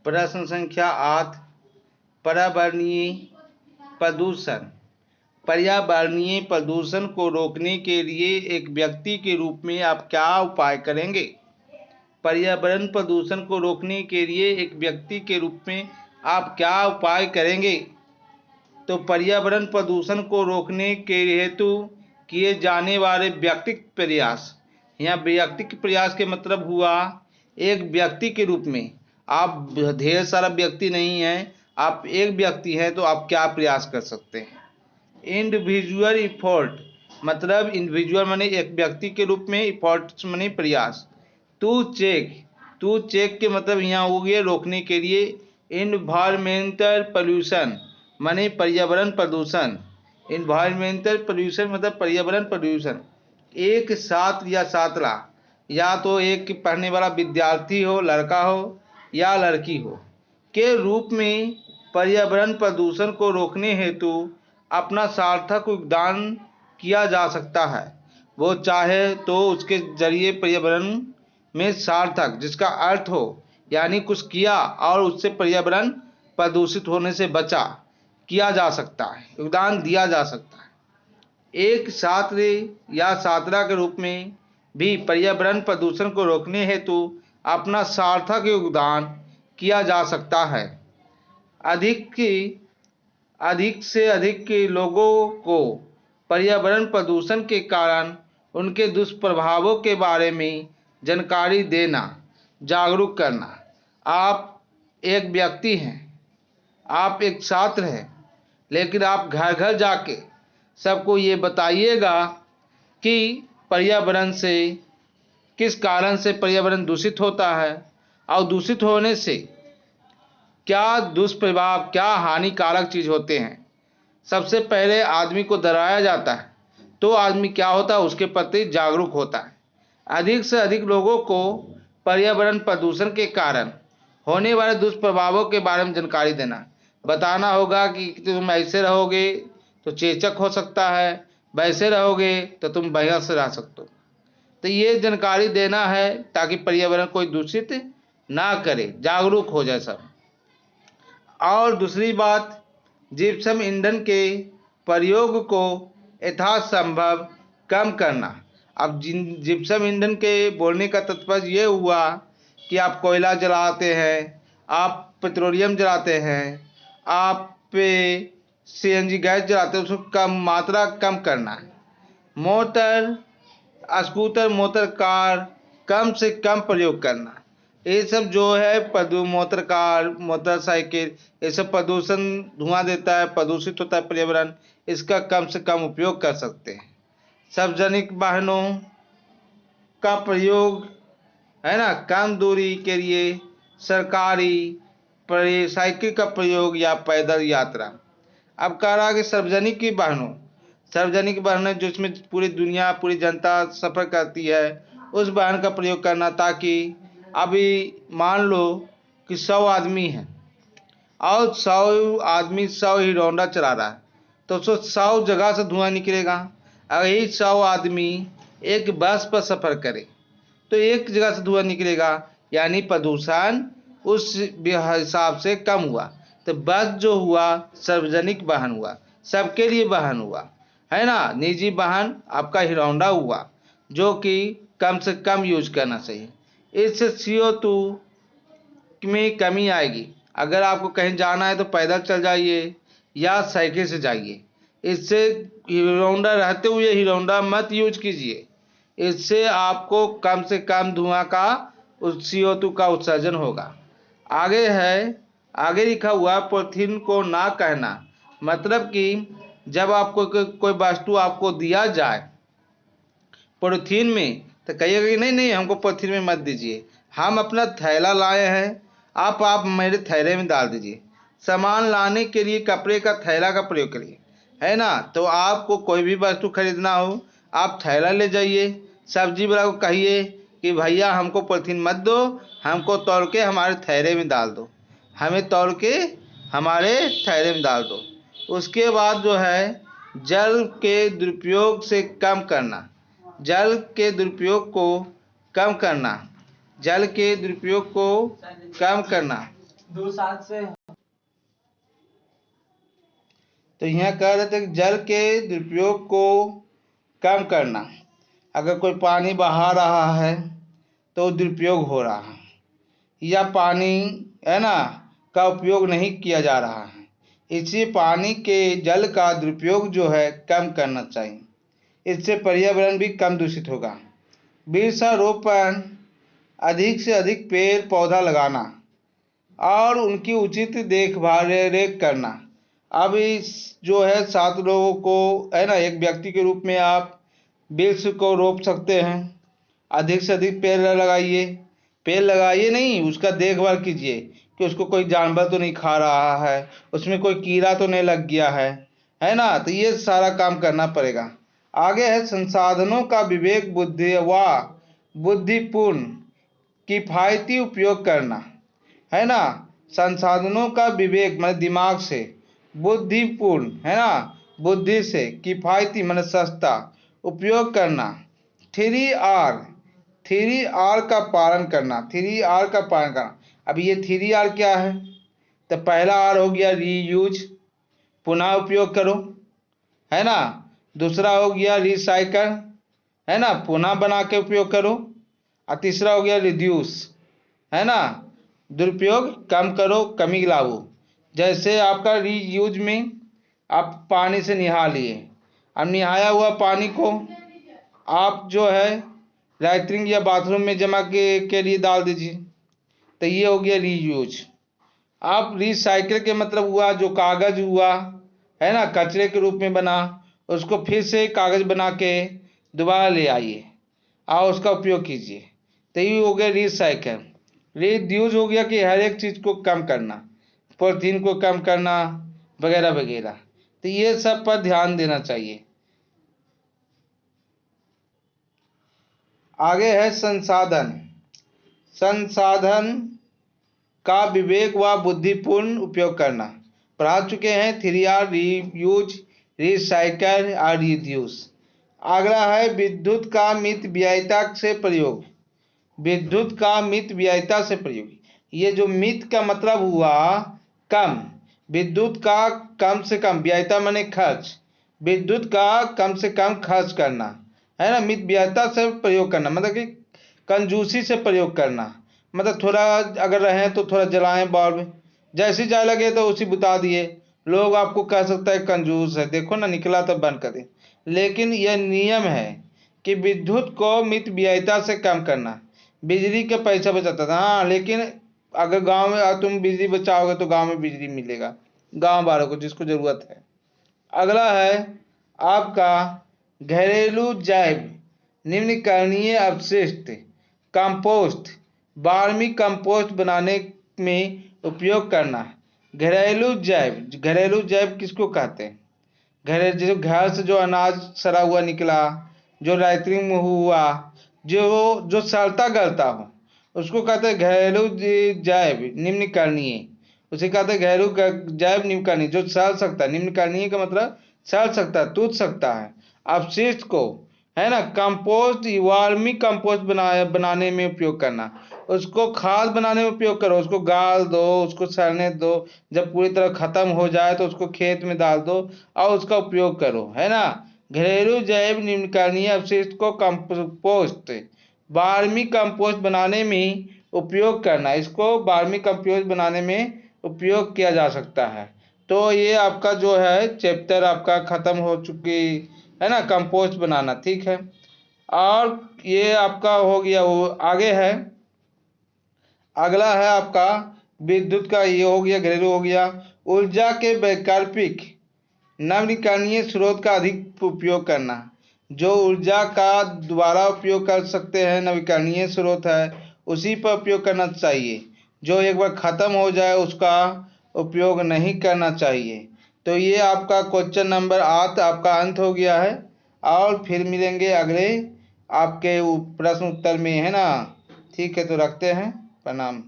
प्रश्न संख्या 8, पर्यावरणीय प्रदूषण। पर्यावरणीय प्रदूषण को रोकने के लिए एक व्यक्ति के रूप में आप क्या उपाय करेंगे? पर्यावरण प्रदूषण को रोकने के लिए एक व्यक्ति के रूप में आप क्या उपाय करेंगे? तो पर्यावरण प्रदूषण को रोकने के हेतु किए जाने वाले व्यक्तिगत प्रयास, यहाँ व्यक्तिगत प्रयास के मतलब हुआ एक व्यक्ति के रूप में। आप ढेर सारा व्यक्ति नहीं हैं, आप एक व्यक्ति हैं, तो आप क्या प्रयास कर सकते हैं? इंडिविजुअल इफोर्ट, मतलब इंडिविजुअल माने एक व्यक्ति के रूप में, इफोर्ट माने प्रयास। टू चेक के मतलब यहाँ हो गया रोकने के लिए। इन्वायरमेंटल पोल्यूशन माने पर्यावरण प्रदूषण। इन्वायरमेंटल पोल्यूशन मतलब पर्यावरण प्रदूषण। एक छात्र या छात्रा, या तो एक पढ़ने वाला विद्यार्थी हो, लड़का हो या लड़की हो, के रूप में पर्यावरण प्रदूषण को रोकने हेतु अपना सार्थक योगदान किया जा सकता है। वो चाहे तो उसके जरिए पर्यावरण में सार्थक, जिसका अर्थ हो यानी कुछ किया और उससे पर्यावरण प्रदूषित होने से बचा, किया जा सकता है, योगदान दिया जा सकता है। एक छात्र या छात्रा के रूप में भी पर्यावरण प्रदूषण को रोकने हेतु अपना सार्थक योगदान किया जा सकता है। अधिक से अधिक लोगों को पर्यावरण प्रदूषण के कारण उनके दुष्प्रभावों के बारे में जानकारी देना, जागरूक करना। आप एक व्यक्ति हैं, आप एक छात्र हैं, लेकिन आप घर घर जाके सबको ये बताइएगा कि पर्यावरण से किस कारण से पर्यावरण दूषित होता है और दूषित होने से क्या दुष्प्रभाव, क्या हानिकारक चीज़ होते हैं। सबसे पहले आदमी को डराया जाता है तो आदमी क्या होता है, उसके प्रति जागरूक होता है। अधिक से अधिक लोगों को पर्यावरण प्रदूषण के कारण होने वाले दुष्प्रभावों के बारे में जानकारी देना, बताना होगा कि तुम ऐसे रहोगे तो चेचक हो सकता है, वैसे रहोगे तो तुम बढ़िया से रह सकते हो। तो ये जानकारी देना है ताकि पर्यावरण कोई दूषित ना करे, जागरूक हो जाए सब। और दूसरी बात, जिप्सम ईंधन के प्रयोग को यथासंभव कम करना। अब जिप्सम ईंधन के बोलने का तात्पर्य ये हुआ कि आप कोयला जलाते हैं, आप पेट्रोलियम जलाते हैं, आप सीएनजी गैस जलाते हैं, उसको कम मात्रा कम करना है। मोटर स्कूटर, मोटर कार कम से कम प्रयोग करना। ये सब जो है मोटर कार, मोटरसाइकिल, ये सब प्रदूषण, धुआं देता है, प्रदूषित होता है पर्यावरण, इसका कम से कम उपयोग कर सकते हैं। सार्वजनिक वाहनों का प्रयोग है ना, कम दूरी के लिए सरकारी साइकिल का प्रयोग या पैदल यात्रा। अब कह रहा कि सार्वजनिक वाहनों जिसमें पूरी दुनिया, पूरी जनता सफ़र करती है, उस वाहन का प्रयोग करना, ताकि अभी मान लो कि 100 आदमी हैं और 100 आदमी 100 हीरो होंडा चला रहा है, तो 100 जगह से धुआं निकलेगा। अगर यही 100 आदमी एक बस पर सफ़र करे तो एक जगह से धुआं निकलेगा, यानी प्रदूषण उस हिसाब से कम हुआ। तो बस जो हुआ सार्वजनिक वाहन हुआ, सबके लिए वाहन हुआ, है ना। निजी वाहन आपका हीरो होंडा हुआ, जो कि कम से कम यूज करना चाहिए। इससे CO2 में कमी आएगी। अगर आपको कहीं जाना है तो पैदल चल जाइए या साइकिल से जाइए। इससे हीरो होंडा रहते हुए हीरो होंडा मत यूज कीजिए, इससे आपको कम से कम धुआं का CO2 का उत्सर्जन होगा। आगे लिखा हुआ पॉलीथीन को ना कहना, मतलब कि जब आपको कोई वस्तु आपको दिया जाए पॉलीथीन में, तो कहिएगा कि नहीं नहीं हमको पॉलीथीन में मत दीजिए, हम अपना थैला लाए हैं, आप मेरे थैले में डाल दीजिए। सामान लाने के लिए कपड़े का थैला का प्रयोग करिए, है ना। तो आपको कोई भी वस्तु खरीदना हो, आप थैला ले जाइए। सब्जी वाला को कहिए कि भैया हमको पॉलीथीन मत दो, हमको तौल के हमारे थैले में डाल दो, हमें तौल के हमारे थैले में डाल दो। उसके बाद जो है जल के दुरुपयोग से कम करना, जल के दुरुपयोग को कम करना, जल के दुरुपयोग को कम करना। 2 साल से। तो यहाँ कह रहे थे कि जल के दुरुपयोग को कम करना। अगर कोई पानी बहा रहा है तो दुरुपयोग हो रहा है, या पानी है ना का उपयोग नहीं किया जा रहा है, इसलिए पानी के जल का दुरुपयोग जो है कम करना चाहिए। इससे पर्यावरण भी कम दूषित होगा। वृक्षारोपण, अधिक से अधिक पेड़ पौधा लगाना और उनकी उचित देखभाल रेख करना। अब इस जो है 7 लोगों को है ना, एक व्यक्ति के रूप में आप वृक्ष को रोप सकते हैं। अधिक से अधिक पेड़ लगाइए। पेड़ लगाइए नहीं, उसका देखभाल कीजिए कि उसको कोई जानवर तो नहीं खा रहा है, उसमें कोई कीड़ा तो नहीं लग गया है ना। तो ये सारा काम करना पड़ेगा। आगे है संसाधनों का विवेक बुद्धि व बुद्धिपूर्ण किफायती उपयोग करना, है ना। संसाधनों का विवेक मतलब दिमाग से, बुद्धिपूर्ण है ना, बुद्धि से, किफायती मतलब सस्ता उपयोग करना। 3R, 3R का पालन करना, 3R का पालन करना। अब ये 3R क्या है? तो पहला R हो गया रीयूज, पुनः उपयोग करो, है ना। दूसरा हो गया रिसाइकल, है ना, पुनः बना के उपयोग करो। और तीसरा हो गया रिड्यूस, है ना, दुरुपयोग कम करो, कमी लाओ। जैसे आपका रीयूज में आप पानी से निहा लिए, अब निहाया हुआ पानी को आप जो है लैट्रिन या बाथरूम में जमा के लिए डाल दीजिए, तो ये हो गया रीयूज। आप रिसाइकिल के मतलब हुआ जो कागज हुआ, है ना, कचरे के रूप में बना, उसको फिर से कागज बना के दोबारा ले आइए और उसका उपयोग कीजिए, तो ये हो गया रिसाइकिल। रिड्यूस हो गया कि हर एक चीज़ को कम करना, पॉलीथीन को कम करना वगैरह वगैरह। तो ये सब पर ध्यान देना चाहिए। आगे है संसाधन। संसाधन का विवेक व बुद्धिपूर्ण उपयोग करना। पढ़ा चुके हैं 3R, रीयूज, रिसाइकल और रिड्यूस। अगला है विद्युत का मित व्ययिता से प्रयोग। विद्युत का मित व्ययिता से प्रयोग। ये जो मित का मतलब हुआ कम, विद्युत का कम से कम, व्ययिता माने खर्च, विद्युत का कम से कम खर्च करना, है ना। मित व्ययिता से प्रयोग करना मतलब कि कंजूसी से प्रयोग करना, मतलब थोड़ा अगर रहे तो थोड़ा जलाएं बल्ब, जैसी जाए लगे तो उसी बुता दिए। लोग आपको कह सकता है कंजूस है, देखो ना निकला तो बंद कर दे। लेकिन यह नियम है कि विद्युत को मित व्ययिता से कम करना। बिजली का पैसा बचाता था, हाँ, लेकिन अगर गांव में तुम बिजली बचाओगे तो गांव में बिजली मिलेगा गांव वालों को जिसको जरूरत है। अगला है आपका घरेलू जैव निम्नकरणीय अपशिष्ट कंपोस्ट, वर्मी कंपोस्ट बनाने में उपयोग करना। घरेलू जैव किसको कहते हैं? जो घर से जो अनाज सड़ा हुआ निकला, जो राइटिंग में हुआ, जो सड़ता गलता हो, उसको कहते हैं घरेलू जैव निम्नकरणीय। उसे कहते हैं घरेलू जैव निम्नकरणीय, जो सड़ सकता है। निम्नकरणीय का मतलब सड़ सकता है, टूट सकता है। अपशिष्ट को, है ना, कंपोस्ट, वर्मी कंपोस्ट बनाने में उपयोग करना। उसको खाद बनाने में उपयोग करो, उसको गाल दो, उसको सड़ने दो, जब पूरी तरह खत्म हो जाए तो उसको खेत में डाल दो और उसका उपयोग करो, है ना। घरेलू जैव निम्नकरणीय अपशिष्ट को कंपोस्ट, वर्मी कंपोस्ट बनाने में उपयोग करना। इसको वर्मी कंपोस्ट बनाने में उपयोग किया जा सकता है। तो ये आपका जो है चैप्टर आपका खत्म हो चुकी है ना, कंपोस्ट बनाना, ठीक है। और ये आपका हो गया, वो आगे है। अगला है आपका विद्युत का, ये हो गया, घरेलू हो गया। ऊर्जा के वैकल्पिक नवीकरणीय स्रोत का अधिक उपयोग करना। जो ऊर्जा का दोबारा उपयोग कर सकते हैं, नवीकरणीय स्रोत है, उसी पर उपयोग करना चाहिए। जो एक बार ख़त्म हो जाए उसका उपयोग नहीं करना चाहिए। तो ये आपका क्वेश्चन नंबर 8 आपका अंत हो गया है। और फिर मिलेंगे अगले आपके प्रश्न उत्तर में, है ना। ठीक है, तो रखते हैं, प्रणाम।